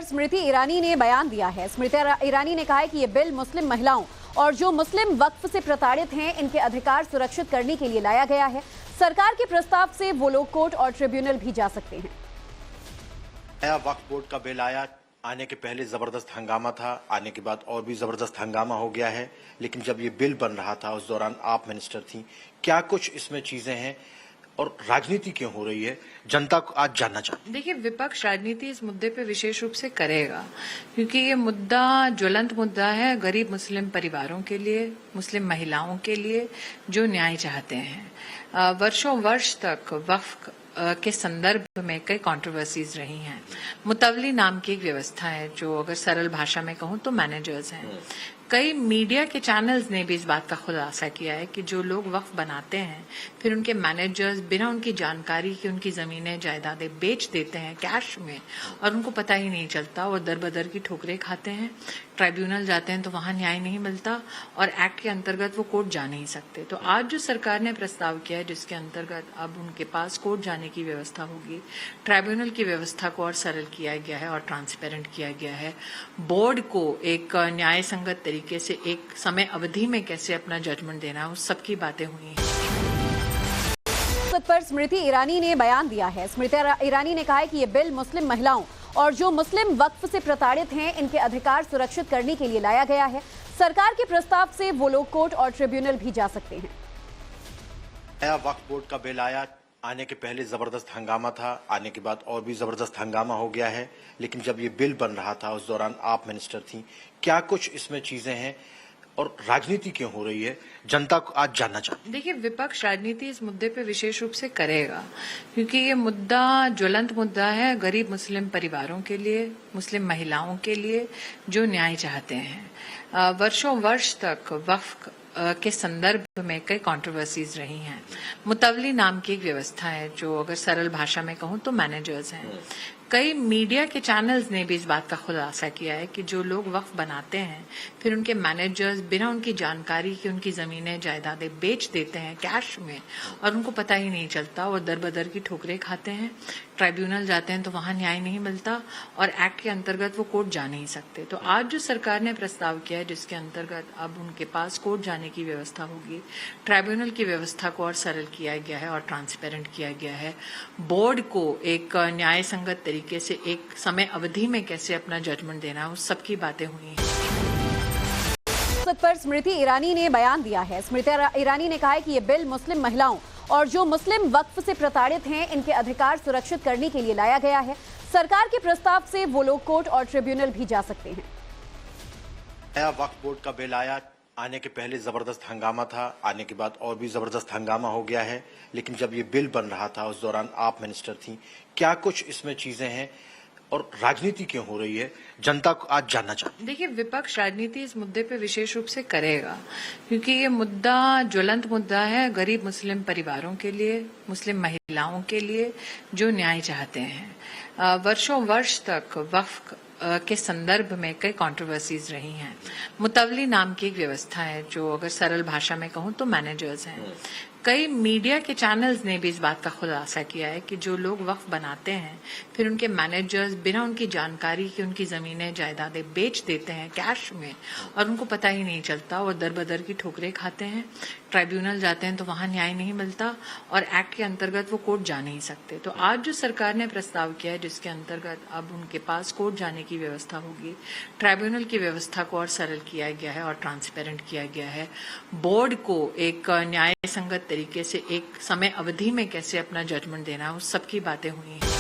स्मृति ईरानी ने बयान दिया है। स्मृति ईरानी ने कहा है कि ये बिल मुस्लिम महिलाओं और जो मुस्लिम वक्फ से प्रताड़ित हैं इनके अधिकार सुरक्षित करने के लिए लाया गया है। सरकार के प्रस्ताव से वो लोग कोर्ट और ट्रिब्यूनल भी जा सकते हैं। नया वक्फ बोर्ड का बिल आने के पहले जबरदस्त हंगामा था, आने के बाद और भी जबरदस्त हंगामा हो गया है। लेकिन जब ये बिल बन रहा था उस दौरान आप मिनिस्टर थी, क्या कुछ इसमें चीजें हैं और राजनीति क्यों हो रही है, जनता को आज जानना चाहते हैं। देखिए, विपक्ष राजनीति इस मुद्दे पे विशेष रूप से करेगा, क्योंकि ये मुद्दा ज्वलंत मुद्दा है गरीब मुस्लिम परिवारों के लिए, मुस्लिम महिलाओं के लिए जो न्याय चाहते हैं। वर्षों वर्ष तक वक्फ के संदर्भ में कई कंट्रोवर्सीज रही हैं। मुतवली नाम की एक व्यवस्था है जो अगर सरल भाषा में कहूं तो मैनेजर्स हैं। कई मीडिया के चैनल्स ने भी इस बात का खुलासा किया है कि जो लोग वक्फ बनाते हैं फिर उनके मैनेजर्स बिना उनकी जानकारी के उनकी जमीनें जायदादें बेच देते हैं कैश में और उनको पता ही नहीं चलता और दर बदर की ठोकरें खाते हैं। ट्राइब्यूनल जाते हैं तो वहां न्याय नहीं मिलता और एक्ट के अंतर्गत वो कोर्ट जा नहीं सकते। तो आज जो सरकार ने प्रस्ताव किया है जिसके अंतर्गत अब उनके पास कोर्ट जाने की व्यवस्था होगी, ट्राइब्यूनल की व्यवस्था को और सरल किया गया है और ट्रांसपेरेंट किया गया है। बोर्ड को एक न्याय संगत तरीके से एक समय अवधि में कैसे अपना जजमेंट देना, उस सब की बातें हुई हैं। पर स्मृति ईरानी ने बयान दिया है। स्मृति ईरानी ने कहा है कि ये बिल मुस्लिम महिलाओं और जो मुस्लिम वक्फ से प्रताड़ित हैं इनके अधिकार सुरक्षित करने के लिए लाया गया है। सरकार के प्रस्ताव से वो लोग कोर्ट और ट्रिब्यूनल भी जा सकते हैं। नया वक्फ बोर्ड का बिल आने के पहले जबरदस्त हंगामा था, आने के बाद और भी जबरदस्त हंगामा हो गया है। लेकिन जब ये बिल बन रहा था उस दौरान आप मिनिस्टर थी, क्या कुछ इसमें चीजें हैं और राजनीति क्यों हो रही है, जनता को आज जानना चाहते हैं। देखिए, विपक्ष राजनीति इस मुद्दे पे विशेष रूप से करेगा, क्योंकि ये मुद्दा ज्वलंत मुद्दा है गरीब मुस्लिम परिवारों के लिए, मुस्लिम महिलाओं के लिए जो न्याय चाहते हैं। वर्षों वर्ष तक वक्फ के संदर्भ में कई कंट्रोवर्सीज रही हैं। मुतवली नाम की एक व्यवस्था है जो अगर सरल भाषा में कहूं तो मैनेजर्स हैं। कई मीडिया के चैनल्स ने भी इस बात का खुलासा किया है कि जो लोग वक्फ बनाते हैं फिर उनके मैनेजर्स बिना उनकी जानकारी के उनकी जमीनें जायदादें बेच देते हैं कैश में और उनको पता ही नहीं चलता और दर बदर की ठोकरें खाते हैं। ट्राइब्यूनल जाते हैं तो वहां न्याय नहीं मिलता और एक्ट के अंतर्गत वो कोर्ट जा नहीं सकते। तो आज जो सरकार ने प्रस्ताव किया है जिसके अंतर्गत अब उनके पास कोर्ट जाने की व्यवस्था होगी, ट्राइब्यूनल की व्यवस्था को और सरल किया गया है और ट्रांसपेरेंट किया गया है। बोर्ड को एक न्याय संगत तरीके से एक समय अवधि में कैसे अपना जजमेंट देना, उस सब की बातें हुई हैं। पर स्मृति ईरानी ने बयान दिया है। स्मृति ईरानी ने कहा है कि ये बिल मुस्लिम महिलाओं और जो मुस्लिम वक्फ से प्रताड़ित हैं इनके अधिकार सुरक्षित करने के लिए लाया गया है। सरकार के प्रस्ताव से वो लोग कोर्ट और ट्रिब्यूनल भी जा सकते हैं। नया वक्फ बोर्ड का बिल आने के पहले जबरदस्त हंगामा था, आने के बाद और भी जबरदस्त हंगामा हो गया है। लेकिन जब ये बिल बन रहा था उस दौरान आप मिनिस्टर थी, क्या कुछ इसमें चीजें हैं और राजनीति क्यों हो रही है, जनता को आज जानना चाहते हैं। देखिए, विपक्ष राजनीति इस मुद्दे पे विशेष रूप से करेगा, क्योंकि ये मुद्दा ज्वलंत मुद्दा है गरीब मुस्लिम परिवारों के लिए, मुस्लिम महिलाओं के लिए जो न्याय चाहते हैं। वर्षों वर्ष तक वक्फ के संदर्भ में कई कंट्रोवर्सीज रही हैं। मुतवली नाम की एक व्यवस्था है जो अगर सरल भाषा में कहूं तो मैनेजर्स हैं। कई मीडिया के चैनल्स ने भी इस बात का खुलासा किया है कि जो लोग वक्फ बनाते हैं फिर उनके मैनेजर्स बिना उनकी जानकारी के उनकी जमीनें जायदादें बेच देते हैं कैश में और उनको पता ही नहीं चलता और दर बदर की ठोकरें खाते हैं। ट्राइब्यूनल जाते हैं तो वहां न्याय नहीं मिलता और एक्ट के अंतर्गत वो कोर्ट जा नहीं सकते। तो आज जो सरकार ने प्रस्ताव किया है जिसके अंतर्गत अब उनके पास कोर्ट जाने की व्यवस्था होगी, ट्राइब्यूनल की व्यवस्था को और सरल किया गया है और ट्रांसपेरेंट किया गया है। बोर्ड को एक न्याय संगत तरीके से एक समय अवधि में कैसे अपना जजमेंट देना, उस सब की बातें हुई हैं।